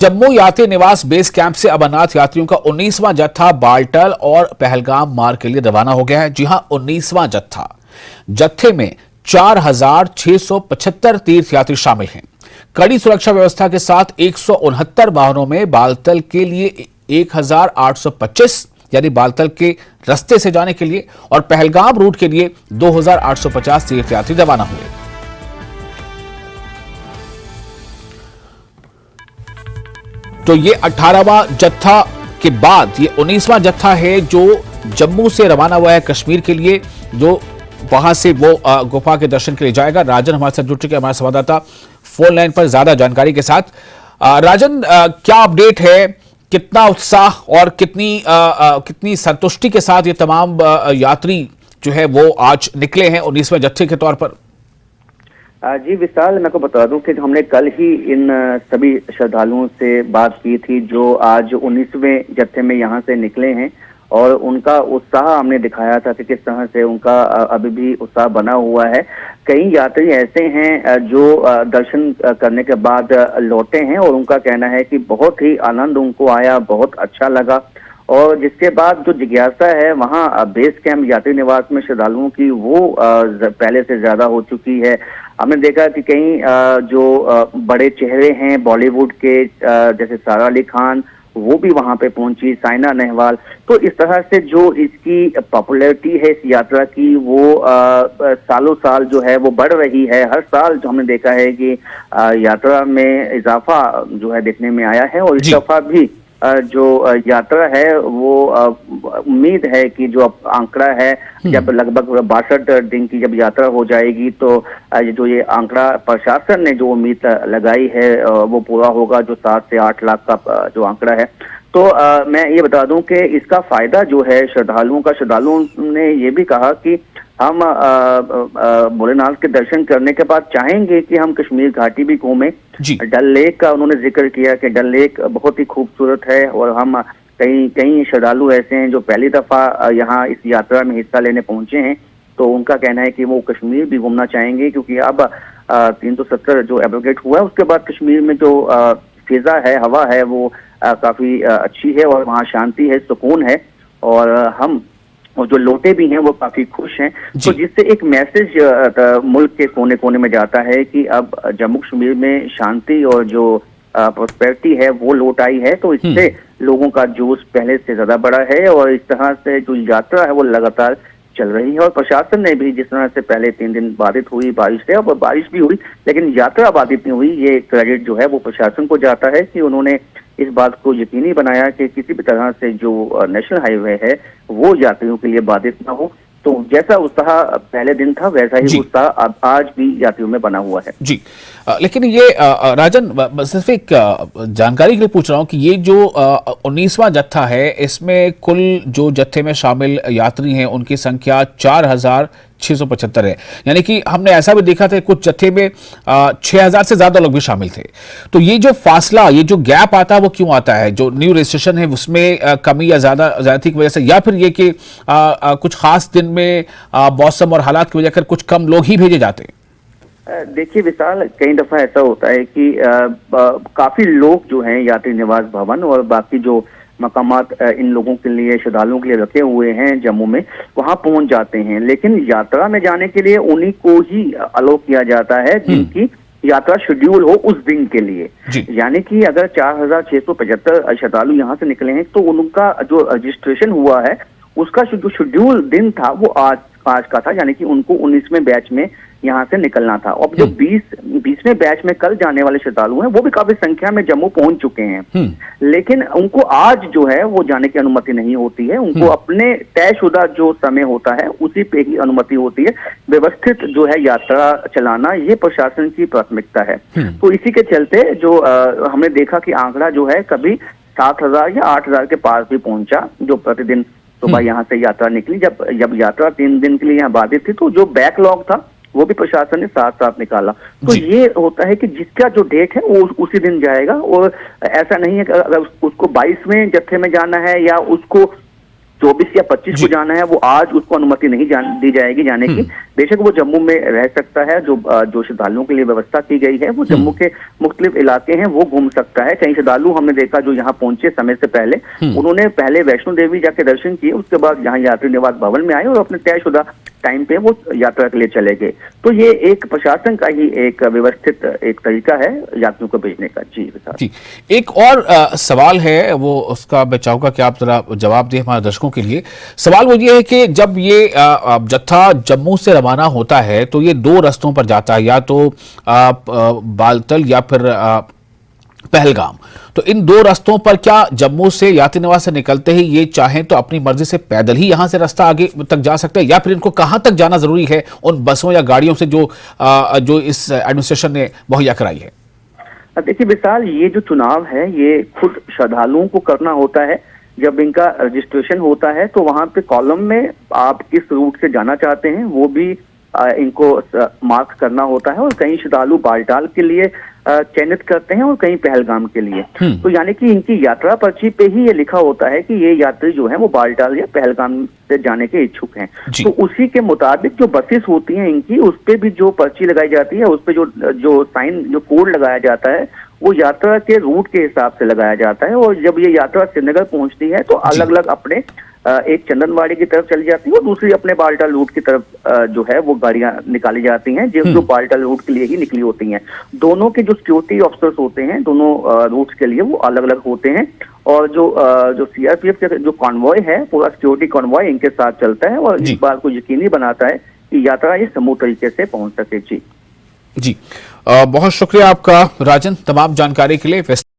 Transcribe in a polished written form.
जम्मू यात्री निवास base camp से अमरनाथ यात्रियों का 19वां जत्था बालटल और पहलगाम मार्ग के लिए रवाना हो गया है। जी हां, 19वां जत्था। जत्थे में 4,675 तीर्थयात्री शामिल हैं। कड़ी सुरक्षा व्यवस्था के साथ 169 वाहनों में बालतल के लिए 1,825 यानी बालतल के रास्ते से जाने के लिए और पहलगाम रूट के लिए 2,850 तीर्थयात्री रवाना हुए। तो ये 18वां जत्था के बाद ये 19वां जत्था है जो जम्मू से रवाना हुआ है कश्मीर के लिए, जो वहां से वो गुफा के दर्शन के लिए जाएगा। राजन हमारे साथ जुड़ चुके हैं, हमारे संवाददाता फोन लाइन पर ज्यादा जानकारी के साथ। राजन, क्या अपडेट है, कितना उत्साह और कितनी संतुष्टि के साथ ये तमाम यात्री जो है वो आज निकले हैं 19वें जत्थे के तौर पर? जी विशाल, मैं को बता दूं कि हमने कल ही इन सभी श्रद्धालुओं से बात की थी जो आज 19वें जत्थे में यहाँ से निकले हैं, और उनका उत्साह हमने दिखाया था कि किस तरह से उनका अभी भी उत्साह बना हुआ है। कई यात्री ऐसे हैं जो दर्शन करने के बाद लौटे हैं और उनका कहना है कि बहुत ही आनंद उनको आया, बहुत अच्छा लगा, और जिसके बाद जो जिज्ञासा है वहाँ बेस कैंप यात्री निवास में श्रद्धालुओं की वो पहले से ज्यादा हो चुकी है। हमने देखा कि कई जो बड़े चेहरे हैं बॉलीवुड के, जैसे सारा अली खान, वो भी वहां पे पहुंची, साइना नेहवाल। तो इस तरह से जो इसकी पॉपुलैरिटी है इस यात्रा की वो सालों साल जो है वो बढ़ रही है। हर साल जो हमने देखा है कि यात्रा में इजाफा जो है देखने में आया है, और इस दफा भी जो यात्रा है वो उम्मीद है कि जो आंकड़ा है जब लगभग 62 दिन की जब यात्रा हो जाएगी तो जो ये आंकड़ा प्रशासन ने जो उम्मीद लगाई है वो पूरा होगा, जो 7 से 8 लाख का जो आंकड़ा है। तो मैं ये बता दूं कि इसका फायदा जो है श्रद्धालुओं ने ये भी कहा कि हम भोलेनाथ के दर्शन करने के बाद चाहेंगे कि हम कश्मीर घाटी भी घूमें। डल लेक का उन्होंने जिक्र किया कि डल लेक बहुत ही खूबसूरत है, और हम कई श्रद्धालु ऐसे हैं जो पहली दफा यहाँ इस यात्रा में हिस्सा लेने पहुंचे हैं, तो उनका कहना है कि वो कश्मीर भी घूमना चाहेंगे, क्योंकि अब 370 जो एब्रोगेट हुआ है उसके बाद कश्मीर में जो फिजा है, हवा है, वो काफी अच्छी है और वहाँ शांति है, सुकून है, और जो लौटे भी हैं वो काफी खुश हैं। तो जिससे एक मैसेज मुल्क के कोने कोने में जाता है कि अब जम्मू कश्मीर में शांति और जो प्रोस्पेरिटी है वो लौट आई है। तो इससे लोगों का जोश पहले से ज्यादा बड़ा है, और इस तरह से जो यात्रा है वो लगातार चल रही है। और प्रशासन ने भी जिस तरह से पहले 3 दिन बाधित हुई बारिश से, और बारिश भी हुई लेकिन यात्रा बाधित नहीं हुई, ये क्रेडिट जो है वो प्रशासन को जाता है कि उन्होंने इस बात को यकीनी बनाया कि किसी भी तरह से जो नेशनल हाईवे है वो यात्रियों के लिए बाधित ना हो। तो जैसा उत्साह पहले दिन था वैसा ही उत्साह अब आज भी यात्रियों में बना हुआ है। जी, लेकिन ये राजन, सिर्फ एक जानकारी के लिए पूछ रहा हूं कि ये जो 19वां जत्था है इसमें कुल जो जत्थे में शामिल यात्री हैं उनकी संख्या 4,675 है। यानी कि हमने ऐसा भी देखा था कुछ जत्थे में 6,000 से ज्यादा लोग भी शामिल थे। तो ये जो फासला, ये जो गैप आता है वो क्यों आता है? जो न्यू रजिस्ट्रेशन है उसमें कमी या ज्यादती की वजह से, या फिर ये कि कुछ खास दिन में मौसम और हालात की वजह से कुछ कम लोग ही भेजे जाते हैं? देखिए विशाल, कई दफा ऐसा होता है कि काफी लोग जो हैं यात्री निवास भवन और बाकी जो मकामात इन लोगों के लिए, श्रद्धालुओं के लिए रखे हुए हैं जम्मू में, वहां पहुंच जाते हैं, लेकिन यात्रा में जाने के लिए उन्हीं को ही अलाउ किया जाता है जिनकी यात्रा शेड्यूल हो उस दिन के लिए। यानी कि अगर 4,675 श्रद्धालु यहाँ से निकले हैं तो उनका जो रजिस्ट्रेशन हुआ है उसका जो शेड्यूल दिन था वो आज का था, यानी कि उनको 19वें बैच में यहाँ से निकलना था। अब जो 20वें बैच में कल जाने वाले श्रद्धालु हैं वो भी काफी संख्या में जम्मू पहुंच चुके हैं, लेकिन उनको आज जो है वो जाने की अनुमति नहीं होती है। उनको अपने तयशुदा जो समय होता है उसी पे ही अनुमति होती है। व्यवस्थित जो है यात्रा चलाना ये प्रशासन की प्राथमिकता है। तो इसी के चलते जो हमने देखा कि आंकड़ा जो है कभी 7,000 या 8,000 के पास भी पहुंचा जो प्रतिदिन सुबह यहाँ से यात्रा निकली। जब यात्रा 3 दिन के लिए यहाँ बाधित थी तो जो बैकलॉग था वो भी प्रशासन ने साथ साथ निकाला। तो ये होता है कि जिसका जो डेट है वो उसी दिन जाएगा, और ऐसा नहीं है कि अगर उसको 22वें जत्थे में जाना है या उसको 24 या 25 को जाना है, वो आज उसको अनुमति नहीं दी जाएगी जाने की। बेशक वो जम्मू में रह सकता है, जो श्रद्धालुओं के लिए व्यवस्था की गई है वो जम्मू के मुख्तलिफ इलाके हैं वो घूम सकता है। कई श्रद्धालु हमने देखा जो यहाँ पहुंचे समय से पहले, उन्होंने पहले वैष्णो देवी जाके दर्शन किए, उसके बाद यहाँ यात्री निवास भवन में आए और अपने तयशुदा टाइम पे वो यात्रा के लिए चले गए। तो ये एक प्रशासन का ही एक व्यवस्थित एक तरीका है यात्रियों को भेजने का। जी विशाल जी, एक और सवाल है, वो उसका मैं चाहूंगा कि आप जरा जवाब दें हमारे दर्शकों के लिए। सवाल वो ये है कि जब ये जत्था जम्मू से रवाना होता है तो ये दो रास्तों पर जाता है, या तो बालतल या फिर पहलगाम। तो इन दो रास्तों पर क्या जम्मू से यात्री निवास से निकलते ही ये चाहें तो अपनी मर्जी से पैदल ही यहां से रास्ता आगे तक जा सकते हैं, या फिर इनको कहां तक जाना जरूरी है उन बसों या गाड़ियों से जो इस एडमिनिस्ट्रेशन ने मुहैया कराई है? देखिए विशाल, ये जो चुनाव है ये खुद श्रद्धालुओं को करना होता है। जब इनका रजिस्ट्रेशन होता है तो वहां पे कॉलम में आप किस रूट से जाना चाहते हैं वो भी इनको मार्क करना होता है। और कई श्रद्धालु बालटाल के लिए चयनित करते हैं और कहीं पहलगाम के लिए। तो यानी कि इनकी यात्रा पर्ची पे ही ये लिखा होता है कि ये यात्री जो है वो बालटाल या पहलगाम से जाने के इच्छुक हैं। तो उसी के मुताबिक जो बसेस होती हैं इनकी, उस पे भी जो पर्ची लगाई जाती है, उस पे जो साइन जो कोड लगाया जाता है वो यात्रा के रूट के हिसाब से लगाया जाता है। और जब ये यात्रा श्रीनगर पहुंचती है तो अलग अलग अपने एक चंदनवाड़ी की तरफ चली जाती है और दूसरी अपने बालटाल रूट की तरफ जो है वो गाड़ियां निकाली जाती हैं जो बालटाल रूट के लिए ही निकली होती हैं। दोनों के जो सिक्योरिटी ऑफिसर्स होते हैं दोनों रूट्स के लिए वो अलग अलग होते हैं। और जो सीआरपीएफ के जो कॉन्वॉय है, पूरा सिक्योरिटी कॉन्वॉय इनके साथ चलता है और इस बात को यकीनी बनाता है कि यात्रा ये समूह तरीके से पहुंच सके। जी जी, बहुत शुक्रिया आपका राजन, तमाम जानकारी के लिए।